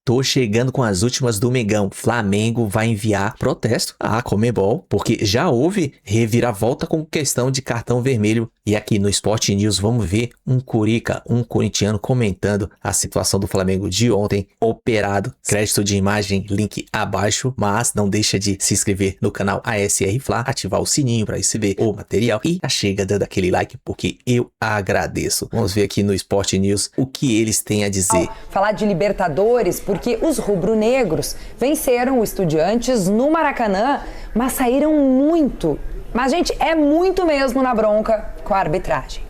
Tô chegando com as últimas do Mengão. Flamengo vai enviar protesto à Conmebol, porque já houve reviravolta com questão de cartão vermelho. E aqui no Sport News vamos ver um curica, um corintiano comentando a situação do Flamengo de ontem, operado. Crédito de imagem, link abaixo, mas não deixa de se inscrever no canal ASR Fla, ativar o sininho para receber o material e já chega dando aquele like porque eu agradeço. Vamos ver aqui no Sport News o que eles têm a dizer. Falar de Libertadores, porque os rubro-negros venceram o Estudiantes no Maracanã, mas saíram muito. Mas, gente, é muito mesmo na bronca com a arbitragem.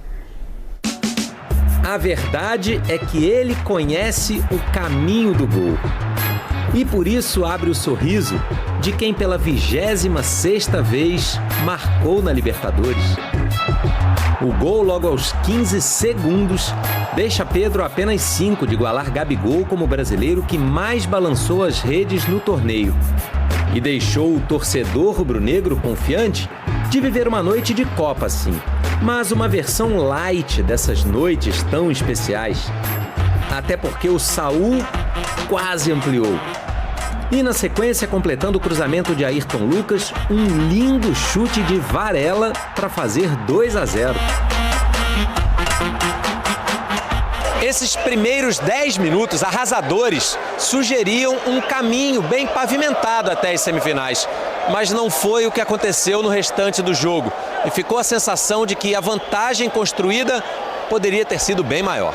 A verdade é que ele conhece o caminho do gol. E por isso abre o sorriso de quem pela 26ª vez marcou na Libertadores. O gol logo aos 15 segundos deixa Pedro a apenas 5 de igualar Gabigol como o brasileiro que mais balançou as redes no torneio. E deixou o torcedor rubro-negro confiante de viver uma noite de Copa, sim, mas uma versão light dessas noites tão especiais. Até porque o Saul quase ampliou. E na sequência, completando o cruzamento de Ayrton Lucas, um lindo chute de Varela para fazer 2-0. Esses primeiros 10 minutos arrasadores sugeriam um caminho bem pavimentado até as semifinais. Mas não foi o que aconteceu no restante do jogo. E ficou a sensação de que a vantagem construída poderia ter sido bem maior.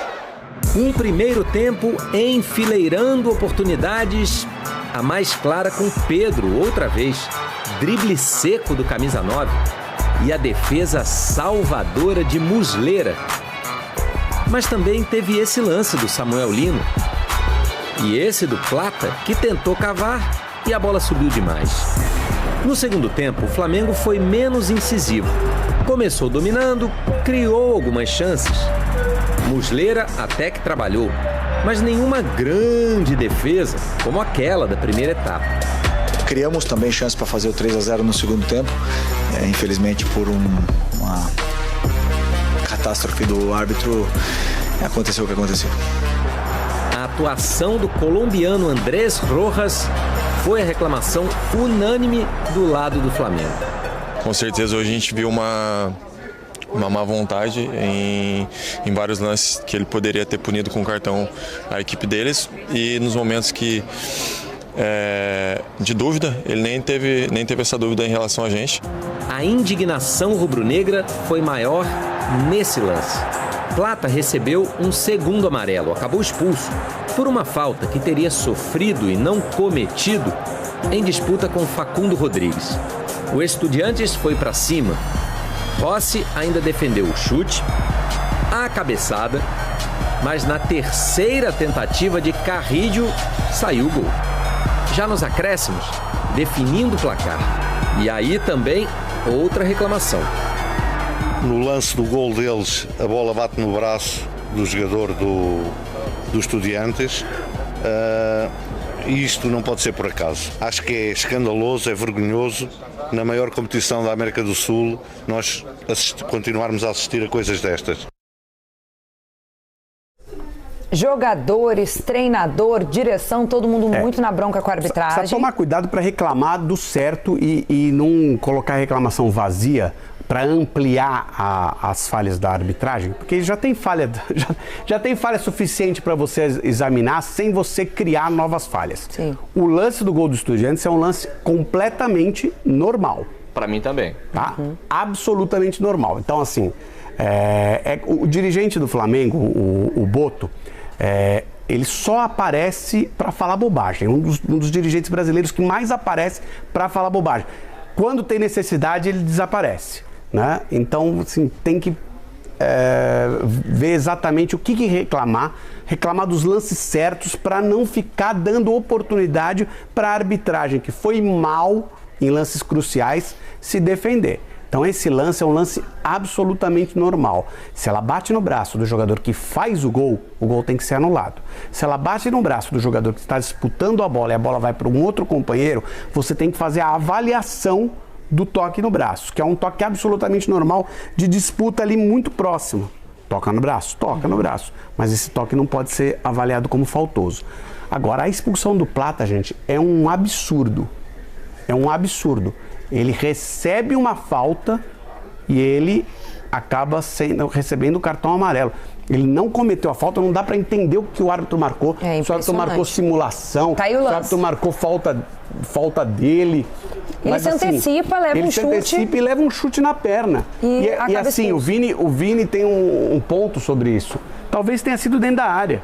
Um primeiro tempo enfileirando oportunidades, a mais clara com Pedro, outra vez. Drible seco do camisa 9 e a defesa salvadora de Muslera. Mas também teve esse lance do Samuel Lino e esse do Plata, que tentou cavar e a bola subiu demais. No segundo tempo, o Flamengo foi menos incisivo. Começou dominando, criou algumas chances. Muslera até que trabalhou, mas nenhuma grande defesa como aquela da primeira etapa. Criamos também chance para fazer o 3-0 no segundo tempo, infelizmente por uma catástrofe do árbitro, aconteceu o que aconteceu. A atuação do colombiano Andrés Rojas foi a reclamação unânime do lado do Flamengo. Com certeza hoje a gente viu uma má vontade em vários lances que ele poderia ter punido com o cartão a equipe deles, e nos momentos que de dúvida, ele nem teve essa dúvida em relação a gente. A indignação rubro-negra foi maior nesse lance. Plata recebeu um segundo amarelo, acabou expulso por uma falta que teria sofrido e não cometido em disputa com Facundo Rodrigues. O Estudiantes foi para cima. Rossi ainda defendeu o chute, a cabeçada, mas na terceira tentativa de Carrillo saiu o gol. Já nos acréscimos, definindo o placar. E aí também outra reclamação. No lance do gol deles, a bola bate no braço do jogador do Estudiantes. Isto não pode ser por acaso. Acho que é escandaloso, é vergonhoso. Na maior competição da América do Sul, nós continuarmos a assistir a coisas destas. Jogadores, treinador, direção, todo mundo muito na bronca com a arbitragem. Precisa tomar cuidado para reclamar do certo e não colocar a reclamação vazia para ampliar as falhas da arbitragem, porque já tem falha suficiente para você examinar sem você criar novas falhas. Sim. O lance do gol do Estudiantes é um lance completamente normal. Para mim também. Tá? Absolutamente normal. Então, assim, o dirigente do Flamengo, o Boto, ele só aparece para falar bobagem. Um dos dirigentes brasileiros que mais aparece para falar bobagem. Quando tem necessidade, ele desaparece. Né? Então, assim, tem que ver exatamente o que reclamar dos lances certos para não ficar dando oportunidade para a arbitragem, que foi mal em lances cruciais, se defender. Então esse lance é um lance absolutamente normal. Se ela bate no braço do jogador que faz o gol tem que ser anulado. Se ela bate no braço do jogador que está disputando a bola e a bola vai para um outro companheiro, você tem que fazer a avaliação do toque no braço, que é um toque absolutamente normal de disputa ali muito próximo. Toca no braço, mas esse toque não pode ser avaliado como faltoso. Agora, a expulsão do Plata, gente, é um absurdo. É um absurdo. Ele recebe uma falta e ele acaba recebendo o cartão amarelo. Ele não cometeu a falta, não dá para entender o que o árbitro marcou. Se o árbitro marcou simulação, tá aí o lance. Se o árbitro marcou falta dele. Ele mas, se antecipa, leva um chute. Ele se antecipa e leva um chute na perna. E assim, o Vini tem um ponto sobre isso. Talvez tenha sido dentro da área.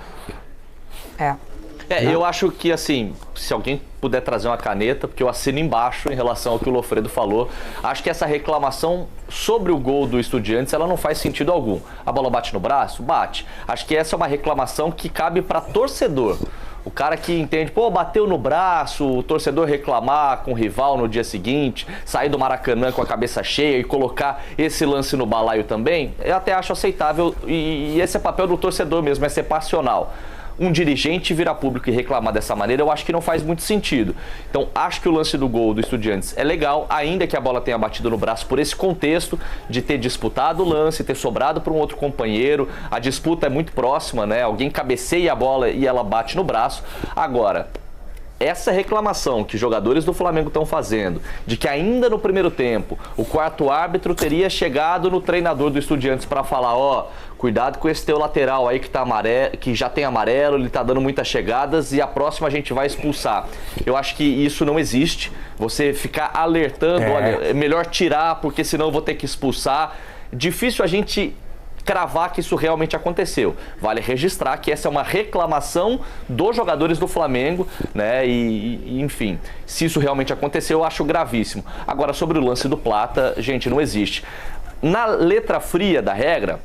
Eu acho que, assim, se alguém puder trazer uma caneta, porque eu assino embaixo em relação ao que o Lofredo falou, acho que essa reclamação sobre o gol do Estudiantes, ela não faz sentido algum. A bola bate no braço? Bate. Acho que essa é uma reclamação que cabe para torcedor. O cara que entende, bateu no braço, o torcedor reclamar com o rival no dia seguinte, sair do Maracanã com a cabeça cheia e colocar esse lance no balaio também, eu até acho aceitável e esse é papel do torcedor mesmo, é ser passional. Um dirigente vir a público e reclamar dessa maneira, eu acho que não faz muito sentido. Então, acho que o lance do gol do Estudiantes é legal, ainda que a bola tenha batido no braço por esse contexto de ter disputado o lance, ter sobrado para um outro companheiro. A disputa é muito próxima, né? Alguém cabeceia a bola e ela bate no braço. Agora, essa reclamação que jogadores do Flamengo estão fazendo, de que ainda no primeiro tempo o quarto árbitro teria chegado no treinador do Estudiantes para falar, cuidado com esse teu lateral aí que já tem amarelo, ele tá dando muitas chegadas e a próxima a gente vai expulsar. Eu acho que isso não existe. Você ficar alertando, olha, é melhor tirar porque senão eu vou ter que expulsar. Difícil a gente cravar que isso realmente aconteceu. Vale registrar que essa é uma reclamação dos jogadores do Flamengo, né? E enfim, se isso realmente aconteceu, eu acho gravíssimo. Agora, sobre o lance do Plata, gente, não existe. Na letra fria da regra,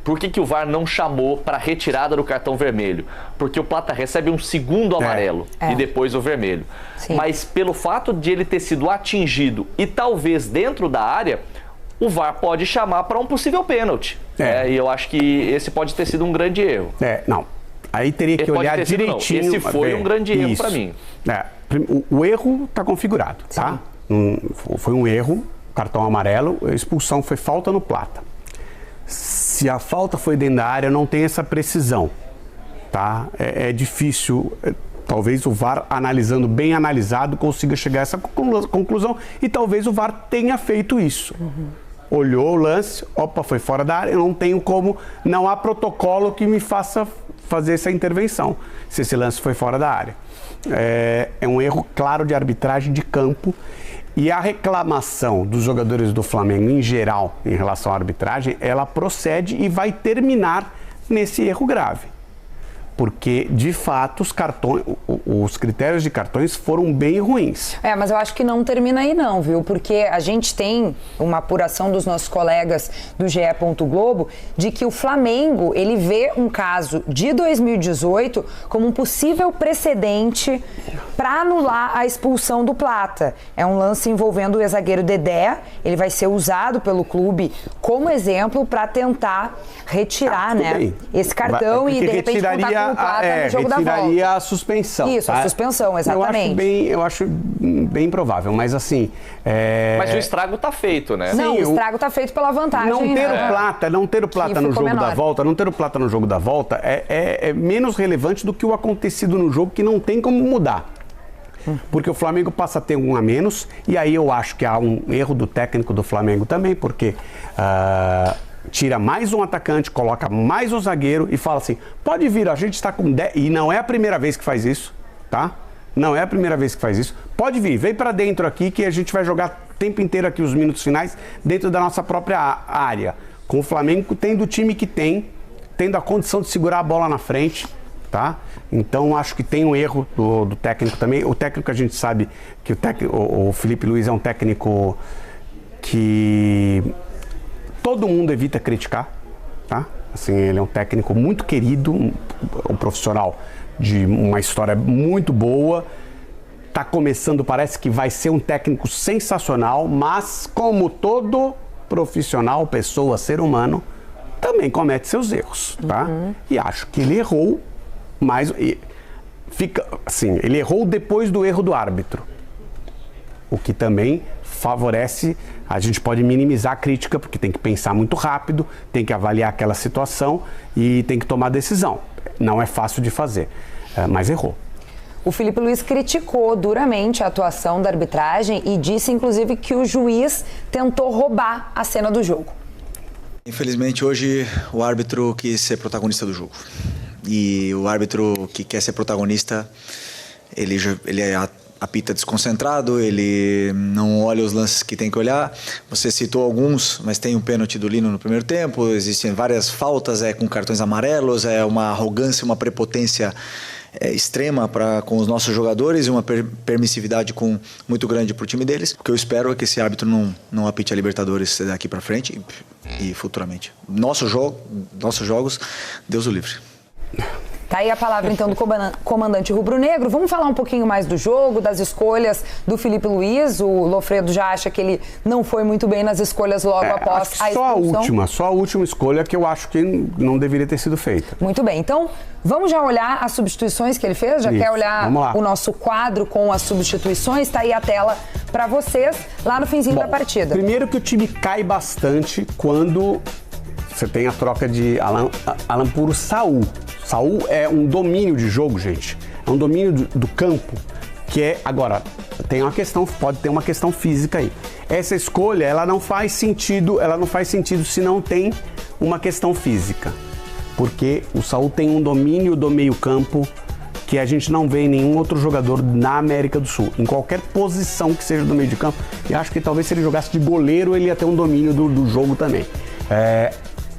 por que o VAR não chamou para retirada do cartão vermelho? Porque o Plata recebe um segundo amarelo e depois o vermelho. Sim. Mas pelo fato de ele ter sido atingido e talvez dentro da área, o VAR pode chamar para um possível pênalti. E eu acho que esse pode ter sido um grande erro. Não. Aí teria que olhar direitinho. Esse foi um grande erro para mim. O erro está configurado, tá? Foi um erro, cartão amarelo, a expulsão foi falta no Plata. Se a falta foi dentro da área, não tem essa precisão, tá? É difícil. Talvez o VAR, bem analisado, consiga chegar a essa conclusão e talvez o VAR tenha feito isso. Olhou o lance, foi fora da área, eu não tenho como, não há protocolo que me faça fazer essa intervenção, se esse lance foi fora da área. É um erro claro de arbitragem de campo e a reclamação dos jogadores do Flamengo em geral em relação à arbitragem, ela procede e vai terminar nesse erro grave. Porque, de fato, os critérios de cartões foram bem ruins. Mas eu acho que não termina aí não, viu? Porque a gente tem uma apuração dos nossos colegas do GE. Globo de que o Flamengo, ele vê um caso de 2018 como um possível precedente para anular a expulsão do Plata. É um lance envolvendo o ex-zagueiro Dedé, ele vai ser usado pelo clube como exemplo para tentar retirar, esse cartão e, de repente, contar com o Plata no jogo da volta. Retiraria a suspensão. Isso, a suspensão, exatamente. Eu acho bem provável, mas assim... Mas o estrago tá feito, né? Não, o estrago tá feito pela vantagem. Não ter o Plata no jogo da volta, não ter o Plata no jogo da volta é menos relevante do que o acontecido no jogo, que não tem como mudar. Porque o Flamengo passa a ter um a menos, e aí eu acho que há um erro do técnico do Flamengo também, porque tira mais um atacante, coloca mais um zagueiro e fala assim, pode vir, a gente está com 10, e não é a primeira vez que faz isso, tá? Não é a primeira vez que faz isso. Pode vir, vem para dentro aqui que a gente vai jogar o tempo inteiro aqui os minutos finais dentro da nossa própria área. Com o Flamengo tendo o time que tem, tendo a condição de segurar a bola na frente, tá? Então acho que tem um erro do técnico também. O técnico, a gente sabe que o Felipe Luiz é um técnico que todo mundo evita criticar, tá? Assim, ele é um técnico muito querido, um profissional de uma história muito boa. Tá começando, parece que vai ser um técnico sensacional, mas como todo profissional, pessoa, ser humano, também comete seus erros, tá? E acho que ele errou, mas ele errou depois do erro do árbitro, o que também favorece. A gente pode minimizar a crítica, porque tem que pensar muito rápido, tem que avaliar aquela situação e tem que tomar decisão. Não é fácil de fazer, mas errou. O Filipe Luís criticou duramente a atuação da arbitragem e disse, inclusive, que o juiz tentou roubar a cena do jogo. Infelizmente, hoje o árbitro quis ser protagonista do jogo. E o árbitro que quer ser protagonista, ele apita desconcentrado, ele não olha os lances que tem que olhar. Você citou alguns, mas tem um pênalti do Lino no primeiro tempo, existem várias faltas com cartões amarelos, uma arrogância, uma prepotência extrema com os nossos jogadores e uma permissividade muito grande para o time deles. O que eu espero é que esse árbitro não apite a Libertadores daqui para frente e futuramente. Nossos jogos, Deus o livre. Tá aí a palavra, então, do comandante rubro-negro. Vamos falar um pouquinho mais do jogo, das escolhas do Filipe Luís. O Loffredo já acha que ele não foi muito bem nas escolhas logo após a expulsão. Só a última escolha que eu acho que não deveria ter sido feita. Muito bem, então vamos já olhar as substituições que ele fez? Já quer olhar o nosso quadro com as substituições? Tá aí a tela para vocês, lá no finzinho da partida. Primeiro que o time cai bastante quando você tem a troca de Alan por Saul. Saul é um domínio de jogo, gente. É um domínio do campo que é... Agora, pode ter uma questão física aí. Essa escolha, ela não faz sentido se não tem uma questão física. Porque o Saul tem um domínio do meio campo que a gente não vê em nenhum outro jogador na América do Sul. Em qualquer posição que seja do meio de campo. E acho que talvez se ele jogasse de goleiro, ele ia ter um domínio do jogo também.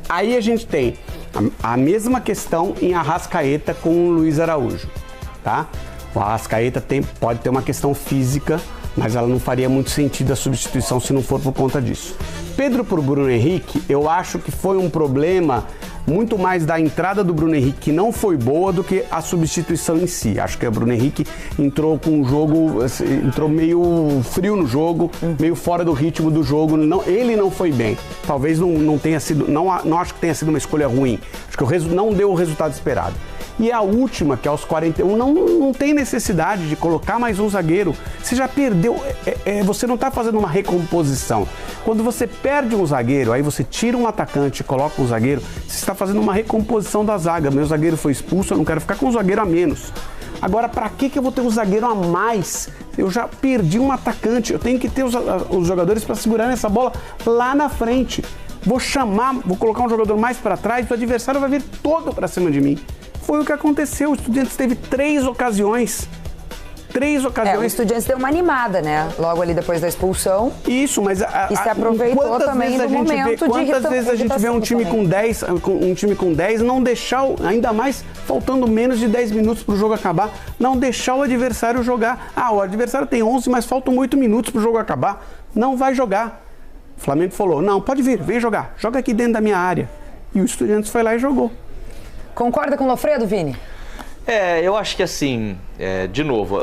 Aí a gente tem a mesma questão em Arrascaeta com o Luiz Araújo, tá? O Arrascaeta pode ter uma questão física, mas ela não faria muito sentido a substituição se não for por conta disso. Pedro por Bruno Henrique, eu acho que foi um problema muito mais da entrada do Bruno Henrique, que não foi boa, do que a substituição em si. Acho que o Bruno Henrique entrou com o jogo, entrou meio frio no jogo, meio fora do ritmo do jogo. Ele não foi bem. Talvez não tenha sido, não acho que tenha sido uma escolha ruim. Acho que não deu o resultado esperado. E a última, que é aos 41, não tem necessidade de colocar mais um zagueiro. Você já perdeu, você não está fazendo uma recomposição. Quando você perde um zagueiro, aí você tira um atacante e coloca um zagueiro, você está fazendo uma recomposição da zaga. Meu zagueiro foi expulso, eu não quero ficar com um zagueiro a menos. Agora, para que eu vou ter um zagueiro a mais? Eu já perdi um atacante, eu tenho que ter os jogadores para segurar essa bola lá na frente. Vou colocar um jogador mais para trás, o adversário vai vir todo para cima de mim. Foi o que aconteceu, o Estudiantes teve 3 ocasiões. O Estudiantes deu uma animada, né? Logo ali depois da expulsão. Isso, mas... E se aproveitou também do momento de quantas vezes a gente vê um time com 10, não deixar, ainda mais faltando menos de 10 minutos para o jogo acabar, não deixar o adversário jogar. O adversário tem 11, mas faltam 8 minutos para o jogo acabar. Não vai jogar. O Flamengo falou, não, pode vir, vem jogar. Joga aqui dentro da minha área. E o Estudiantes foi lá e jogou. Concorda com o Loffredo, Vini? Eu acho que assim, de novo,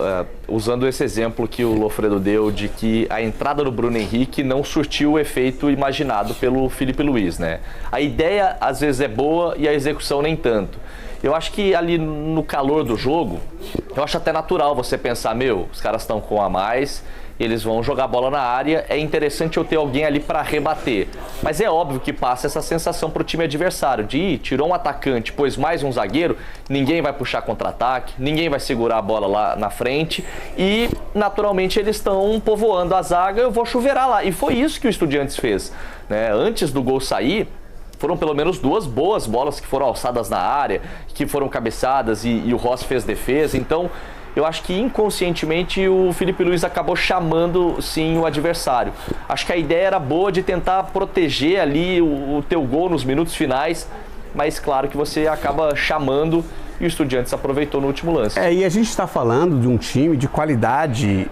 usando esse exemplo que o Loffredo deu de que a entrada do Bruno Henrique não surtiu o efeito imaginado pelo Filipe Luís, né? A ideia às vezes é boa e a execução nem tanto. Eu acho que ali no calor do jogo, eu acho até natural você pensar, os caras estão com a mais, eles vão jogar bola na área, é interessante eu ter alguém ali para rebater. Mas é óbvio que passa essa sensação para o time adversário de tirou um atacante, pôs mais um zagueiro, ninguém vai puxar contra-ataque, ninguém vai segurar a bola lá na frente e naturalmente eles estão povoando a zaga, eu vou chuveirar lá. E foi isso que o Estudiantes fez, né? Antes do gol sair, foram pelo menos 2 boas bolas que foram alçadas na área, que foram cabeçadas e o Rossi fez defesa. Então, eu acho que inconscientemente o Filipe Luís acabou chamando, sim, o adversário. Acho que a ideia era boa de tentar proteger ali o teu gol nos minutos finais, mas claro que você acaba chamando e o Estudiantes aproveitou no último lance. E a gente está falando de um time de qualidade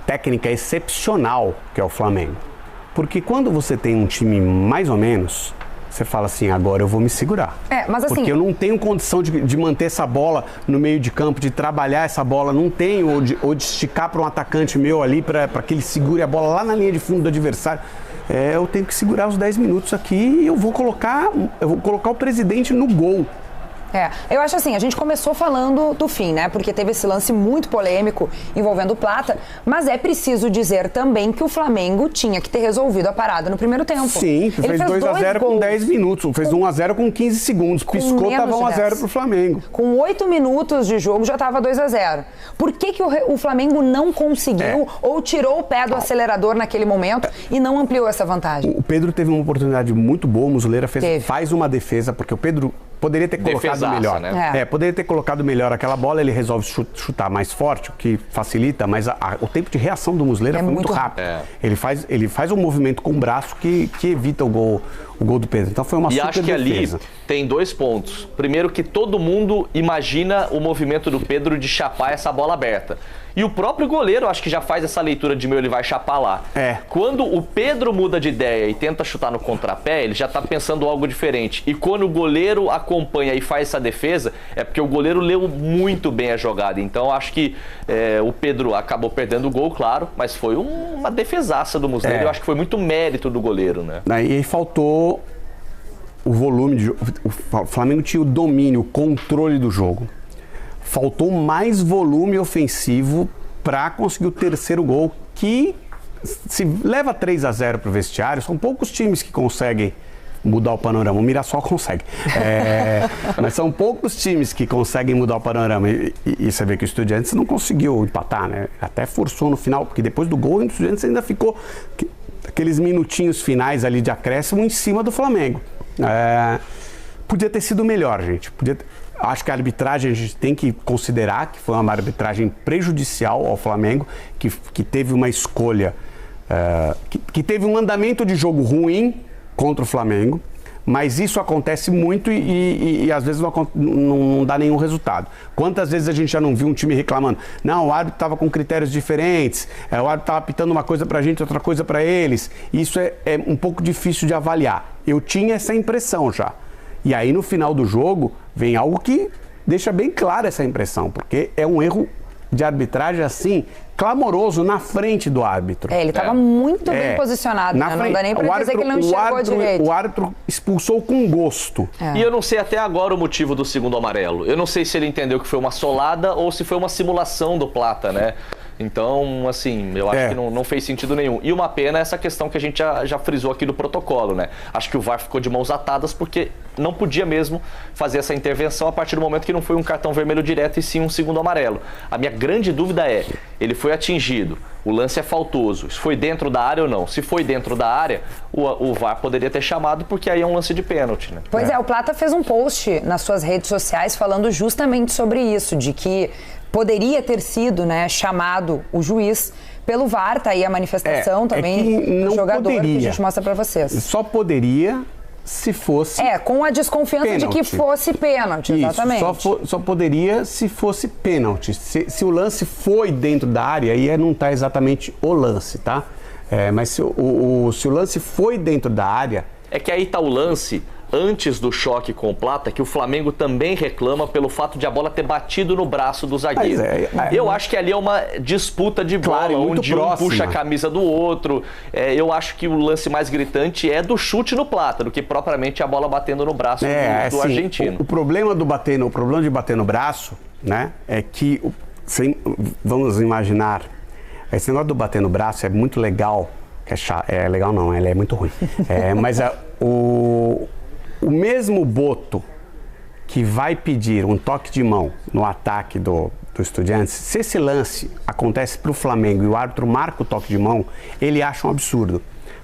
técnica excepcional, que é o Flamengo. Porque quando você tem um time mais ou menos, você fala assim, agora eu vou me segurar. Mas assim... Porque eu não tenho condição de manter essa bola no meio de campo, de trabalhar essa bola, não tenho, ou de esticar para um atacante meu ali, para que ele segure a bola lá na linha de fundo do adversário. Eu tenho que segurar os 10 minutos aqui e eu vou colocar o presidente no gol. Eu acho assim, a gente começou falando do fim, né? Porque teve esse lance muito polêmico envolvendo o Plata, mas é preciso dizer também que o Flamengo tinha que ter resolvido a parada no primeiro tempo. Sim, fez 2-0 com 10 minutos, fez 1-0 com 15 segundos, piscou, tava 1-0 pro Flamengo. Com 8 minutos de jogo já tava 2-0. Por que o Flamengo não conseguiu ou tirou o pé do acelerador naquele momento e não ampliou essa vantagem? O Pedro teve uma oportunidade muito boa, o Muslera faz uma defesa, porque o Pedro poderia ter colocado melhor. Né? Poderia ter colocado melhor aquela bola, ele resolve chutar mais forte, o que facilita, mas o tempo de reação do Muslera foi muito rápido. Ele faz um movimento com o braço que evita o gol do Pedro. Então foi uma super defesa. E acho que ali tem 2 pontos. Primeiro, que todo mundo imagina o movimento do Pedro de chapar essa bola aberta. E o próprio goleiro acho que já faz essa leitura de ele vai chapar lá. Quando o Pedro muda de ideia e tenta chutar no contrapé, ele já tá pensando algo diferente. E quando o goleiro acompanha e faz essa defesa, é porque o goleiro leu muito bem a jogada. Então acho que o Pedro acabou perdendo o gol, claro, mas foi uma defesaça do Muslera. Eu acho que foi muito mérito do goleiro, né? E aí faltou o volume de jogo. O Flamengo tinha o domínio, o controle do jogo. Faltou mais volume ofensivo para conseguir o terceiro gol, que se leva 3-0 para o vestiário. São poucos times que conseguem mudar o panorama. O Mirassol consegue. Mas são poucos times que conseguem mudar o panorama. E você vê que o Estudiantes não conseguiu empatar, né? Até forçou no final, porque depois do gol o Estudiantes ainda ficou aqueles minutinhos finais ali de acréscimo em cima do Flamengo. Podia ter sido melhor, gente. Acho que a arbitragem a gente tem que considerar que foi uma arbitragem prejudicial ao Flamengo, que teve uma escolha, que teve um andamento de jogo ruim contra o Flamengo, mas isso acontece muito e às vezes não dá nenhum resultado. Quantas vezes a gente já não viu um time reclamando? Não, o árbitro estava com critérios diferentes, o árbitro estava apitando uma coisa pra gente, outra coisa pra eles. Isso é um pouco difícil de avaliar. Eu tinha essa impressão já. E aí no final do jogo vem algo que deixa bem clara essa impressão, porque é um erro de arbitragem assim, clamoroso na frente do árbitro. Ele estava muito bem posicionado, né? Não dá nem pra dizer que ele não enxergou direito. O árbitro expulsou com gosto. E eu não sei até agora o motivo do segundo amarelo. Eu não sei se ele entendeu que foi uma solada ou se foi uma simulação do Plata, né? Então, assim, eu acho que não fez sentido nenhum. E uma pena é essa questão que a gente já frisou aqui do protocolo, né? Acho que o VAR ficou de mãos atadas porque não podia mesmo fazer essa intervenção a partir do momento que não foi um cartão vermelho direto e sim um segundo amarelo. A minha grande dúvida é, ele foi atingido, o lance é faltoso, se foi dentro da área ou não. Se foi dentro da área, o VAR poderia ter chamado porque aí é um lance de pênalti, né? Pois o Plata fez um post nas suas redes sociais falando justamente sobre isso, de que poderia ter sido, né, chamado o juiz pelo VAR, tá aí a manifestação também do jogador que a gente mostra pra vocês. Só poderia se fosse com a desconfiança pênalti. De que fosse pênalti, exatamente. Isso, só poderia se fosse pênalti. Se o lance foi dentro da área, aí não tá exatamente o lance, tá? Mas se o lance foi dentro da área... É que aí tá o lance... Antes do choque com o Plata, que o Flamengo também reclama pelo fato de a bola ter batido no braço do zagueiro. Eu acho que ali é uma disputa de bola, onde um puxa a camisa do outro. Eu acho que o lance mais gritante é do chute no Plata, do que propriamente a bola batendo no braço do argentino. O problema de bater no braço, né, é que, vamos imaginar, esse negócio do bater no braço é muito legal, é legal não, ele é muito ruim. Mas o mesmo Boto que vai pedir um toque de mão no ataque do Estudiantes, se esse lance acontece para o Flamengo e o árbitro marca o toque de mão, ele acha um absurdo.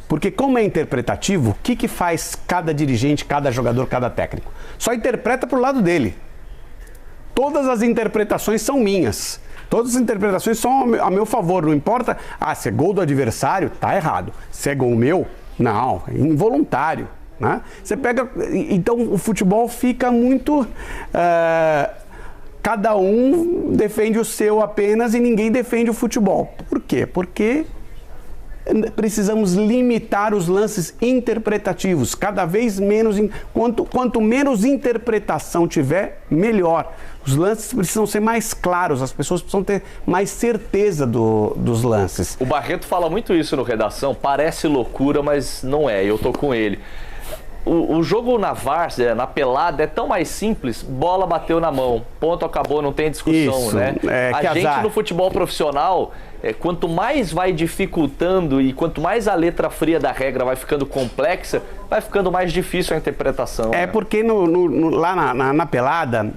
Porque como é interpretativo, o que faz cada dirigente, cada jogador, cada técnico? Só interpreta pro lado dele. Todas as interpretações são minhas. Todas as interpretações são a meu favor. Não importa, se é gol do adversário, tá errado. Se é gol meu, não, é involuntário. Né? Você pega, então o futebol fica muito, cada um defende o seu apenas e ninguém defende o futebol. Por quê? Porque precisamos limitar os lances interpretativos, cada vez menos, quanto menos interpretação tiver, melhor. Os lances precisam ser mais claros, as pessoas precisam ter mais certeza dos lances. O Barreto fala muito isso no Redação, parece loucura, mas não é, eu tô com ele. o jogo na várzea, na pelada, é tão mais simples, bola bateu na mão, ponto, acabou, não tem discussão, Isso, né? A gente azar. no futebol profissional, quanto mais vai dificultando e quanto mais a letra fria da regra vai ficando complexa, vai ficando mais difícil a interpretação. É né? porque lá na pelada,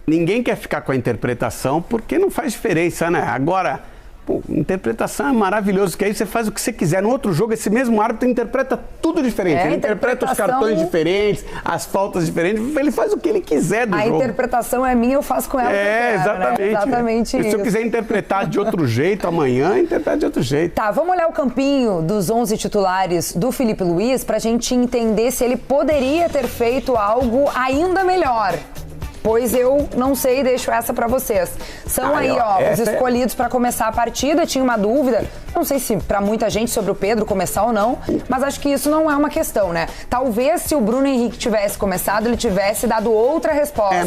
ninguém quer ficar com a interpretação porque não faz diferença, né? Agora, pô, interpretação é maravilhoso, que aí você faz o que você quiser. No outro jogo, esse mesmo árbitro interpreta tudo diferente. Ele interpreta os cartões diferentes, as faltas diferentes, ele faz o que ele quiser do jogo. A interpretação é minha, eu faço com ela o que eu quero, exatamente. né? Exatamente E se eu quiser interpretar de outro jeito amanhã, interpreta de outro jeito. Tá, vamos olhar o campinho dos 11 titulares do Filipe Luís pra gente entender se ele poderia ter feito algo ainda melhor. Pois eu não sei, deixo essa pra vocês. São os escolhidos pra começar a partida. Tinha uma dúvida, não sei se pra muita gente sobre o Pedro começar ou não, mas acho que isso não é uma questão, né? Talvez se o Bruno Henrique tivesse começado, ele tivesse dado outra resposta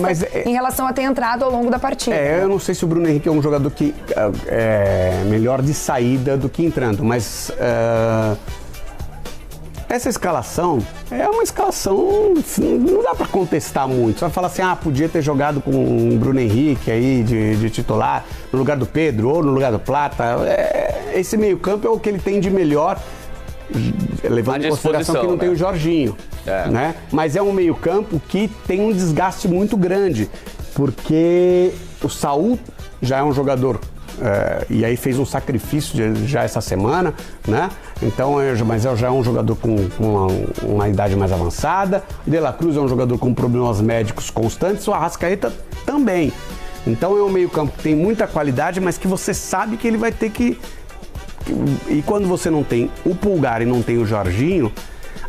em relação a ter entrado ao longo da partida. Eu não sei se o Bruno Henrique é um jogador que é melhor de saída do que entrando, mas essa escalação é uma escalação, não dá pra contestar muito. Você vai falar assim, podia ter jogado com o Bruno Henrique aí de titular, no lugar do Pedro ou no lugar do Plata. Esse meio campo é o que ele tem de melhor, levando em consideração que não tem o Jorginho. Né? Mas é um meio campo que tem um desgaste muito grande, porque o Saúl já é um jogador e aí fez um sacrifício já essa semana, né? Então, mas já é um jogador com uma idade mais avançada. O De La Cruz é um jogador com problemas médicos constantes. O Arrascaeta também. Então é um meio campo que tem muita qualidade, mas que você sabe que ele vai ter que... E quando você não tem o Pulgar e não tem o Jorginho,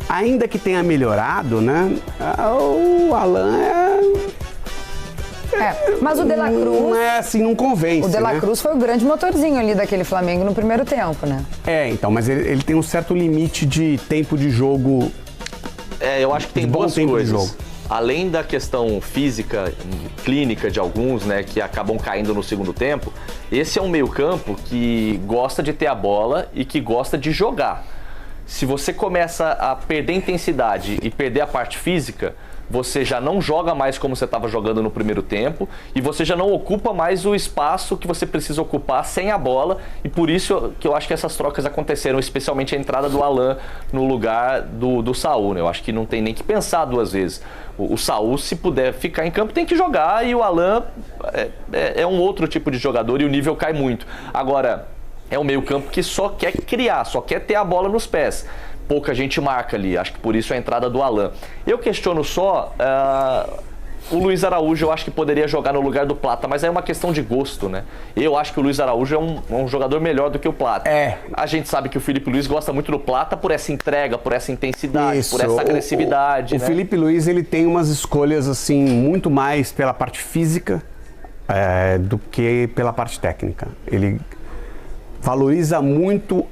ainda que tenha melhorado, né? O Alan mas o De La Cruz... Não é assim, não convence, O De La Cruz foi o grande motorzinho ali daquele Flamengo no primeiro tempo, né? Então, mas ele tem um certo limite de tempo de jogo. Eu acho que tem duas coisas. Além da questão física, clínica de alguns, né, que acabam caindo no segundo tempo, esse é um meio-campo que gosta de ter a bola e que gosta de jogar. Se você começa a perder intensidade e perder a parte física, você já não joga mais como você estava jogando no primeiro tempo e você já não ocupa mais o espaço que você precisa ocupar sem a bola, e por isso que eu acho que essas trocas aconteceram, especialmente a entrada do Alan no lugar do Saúl, né? Eu acho que não tem nem que pensar duas vezes. O Saúl, se puder ficar em campo, tem que jogar, e o Alan é um outro tipo de jogador e o nível cai muito. Agora, é um meio campo que só quer criar, só quer ter a bola nos pés. Pouca gente marca ali, acho que por isso a entrada do Alan. Eu questiono só o Luiz Araújo, eu acho que poderia jogar no lugar do Plata, mas é uma questão de gosto, né? Eu acho que o Luiz Araújo é um jogador melhor do que o Plata. A gente sabe que o Filipe Luís gosta muito do Plata por essa entrega, por essa intensidade, por essa agressividade. O Filipe Luís, ele tem umas escolhas assim, muito mais pela parte física do que pela parte técnica. Ele valoriza muito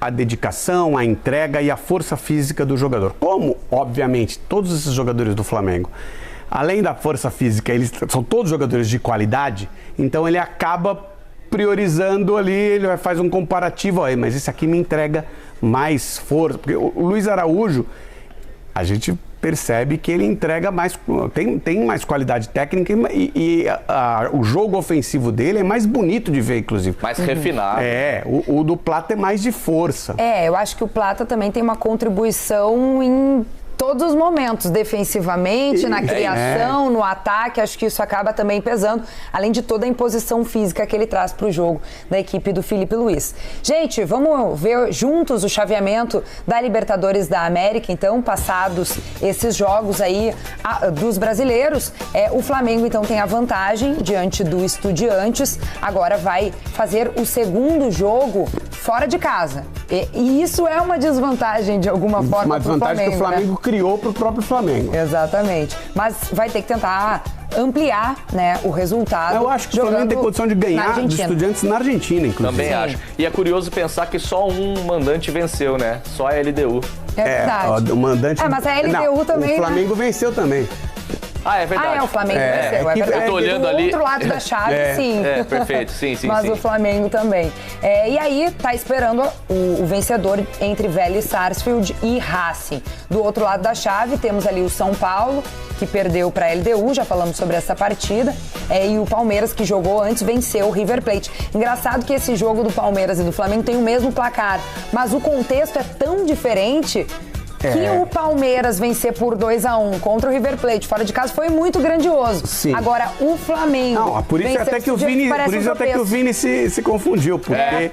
a dedicação, a entrega e a força física do jogador. Como, obviamente, todos esses jogadores do Flamengo, além da força física, eles são todos jogadores de qualidade, então ele acaba priorizando ali, ele faz um comparativo, mas esse aqui me entrega mais força. Porque o Luiz Araújo, a gente percebe que ele entrega mais, tem mais qualidade técnica e o jogo ofensivo dele é mais bonito de ver, inclusive. Mais refinado. O do Plata é mais de força. Eu acho que o Plata também tem uma contribuição em todos os momentos, defensivamente, na criação, no ataque, acho que isso acaba também pesando, além de toda a imposição física que ele traz para o jogo da equipe do Filipe Luís. Gente, vamos ver juntos o chaveamento da Libertadores da América, então, passados esses jogos aí dos brasileiros, o Flamengo então tem a vantagem diante do Estudiantes, agora vai fazer o segundo jogo fora de casa, e isso é uma desvantagem de alguma forma para o Flamengo. Uma desvantagem que o Flamengo criou para o próprio Flamengo. Exatamente. Mas vai ter que tentar ampliar, né, o resultado. Eu acho que o Flamengo tem condição de ganhar dos Estudiantes na Argentina, inclusive. Também acho. E é curioso pensar que só um mandante venceu, né? Só a LDU. É verdade. O mandante... mas a LDU também... O Flamengo venceu também. Ah, é verdade. O Flamengo venceu, é verdade. eu tô olhando Do ali. outro lado da chave, sim. Perfeito, sim. Mas o Flamengo também. E aí, tá esperando o vencedor entre Vélez Sarsfield e Racing. Do outro lado da chave, temos ali o São Paulo, que perdeu para a LDU, já falamos sobre essa partida, e o Palmeiras, que jogou antes, venceu o River Plate. Engraçado que esse jogo do Palmeiras e do Flamengo tem o mesmo placar, mas o contexto é tão diferente que o Palmeiras vencer por 2-1 contra o River Plate fora de casa foi muito grandioso. Sim. Agora, o Flamengo... Não, por isso até que o Vini se confundiu, porque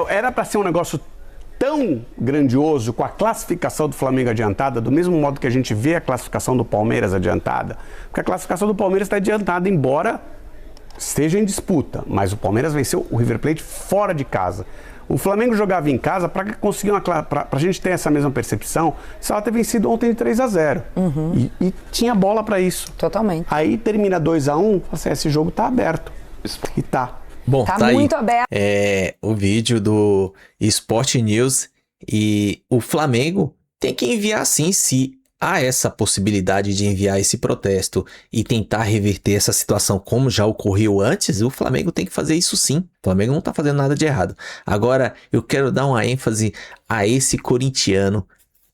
era para ser um negócio tão grandioso com a classificação do Flamengo adiantada, do mesmo modo que a gente vê a classificação do Palmeiras adiantada, porque a classificação do Palmeiras está adiantada, embora esteja em disputa, mas o Palmeiras venceu o River Plate fora de casa. O Flamengo jogava em casa para conseguir para a gente ter essa mesma percepção, precisava ter vencido ontem de 3-0. E tinha bola para isso. Totalmente. Aí termina 2-1, assim, esse jogo tá aberto. E tá. Bom, Tá aí. muito aberto. O vídeo do Sport News, e o Flamengo tem que enviar sim, se há essa possibilidade de enviar esse protesto e tentar reverter essa situação como já ocorreu antes, o Flamengo tem que fazer isso sim. O Flamengo não tá fazendo nada de errado. Agora, eu quero dar uma ênfase a esse corintiano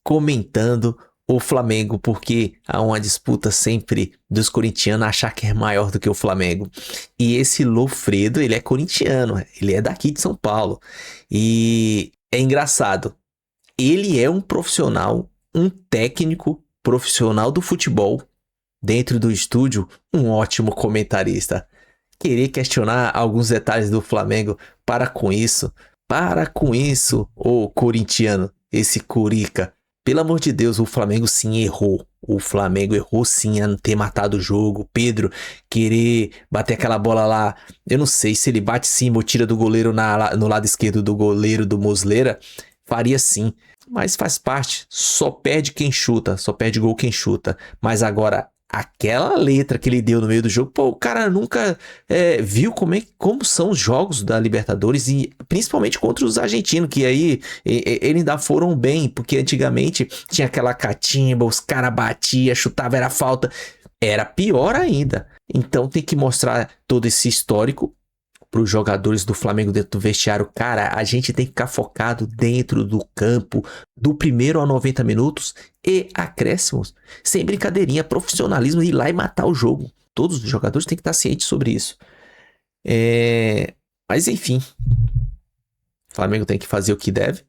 comentando o Flamengo, porque há uma disputa sempre dos corintianos achar que é maior do que o Flamengo. E esse Lofredo, ele é corintiano, ele é daqui de São Paulo. E é engraçado, ele é um profissional, um técnico profissional do futebol, dentro do estúdio, um ótimo comentarista. Querer questionar alguns detalhes do Flamengo, para com isso, ô corintiano, esse curica. Pelo amor de Deus, o Flamengo sim errou. O Flamengo errou sim a ter matado o jogo. Pedro querer bater aquela bola lá, eu não sei se ele bate cima ou tira do goleiro no lado esquerdo do goleiro do Muslera, faria sim. Mas faz parte, só perde quem chuta, só perde gol quem chuta. Mas agora, aquela letra que ele deu no meio do jogo, o cara nunca viu como são os jogos da Libertadores, e principalmente contra os argentinos, que aí eles ainda foram bem, porque antigamente tinha aquela catimba, os caras batiam, chutavam, era falta, era pior ainda. Então tem que mostrar todo esse histórico para os jogadores do Flamengo dentro do vestiário. Cara, a gente tem que ficar focado dentro do campo, do primeiro a 90 minutos e acréscimos, sem brincadeirinha, profissionalismo, ir lá e matar o jogo. Todos os jogadores têm que estar cientes sobre isso. Mas enfim, o Flamengo tem que fazer o que deve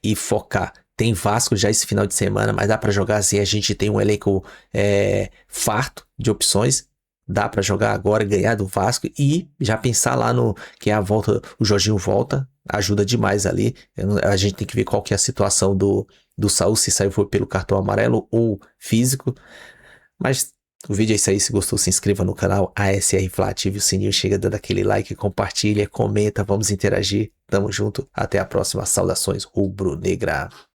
e focar. Tem Vasco já esse final de semana, mas dá para jogar assim. A gente tem um elenco farto de opções. Dá pra jogar agora, ganhar do Vasco e já pensar lá no que é a volta, o Jorginho volta, ajuda demais ali. A gente tem que ver qual que é a situação do Saul, se saiu foi pelo cartão amarelo ou físico. Mas o vídeo é isso aí, se gostou se inscreva no canal ASR Fla, ative o sininho, chega dando aquele like, compartilha, comenta, vamos interagir. Tamo junto, até a próxima, saudações rubro-negra.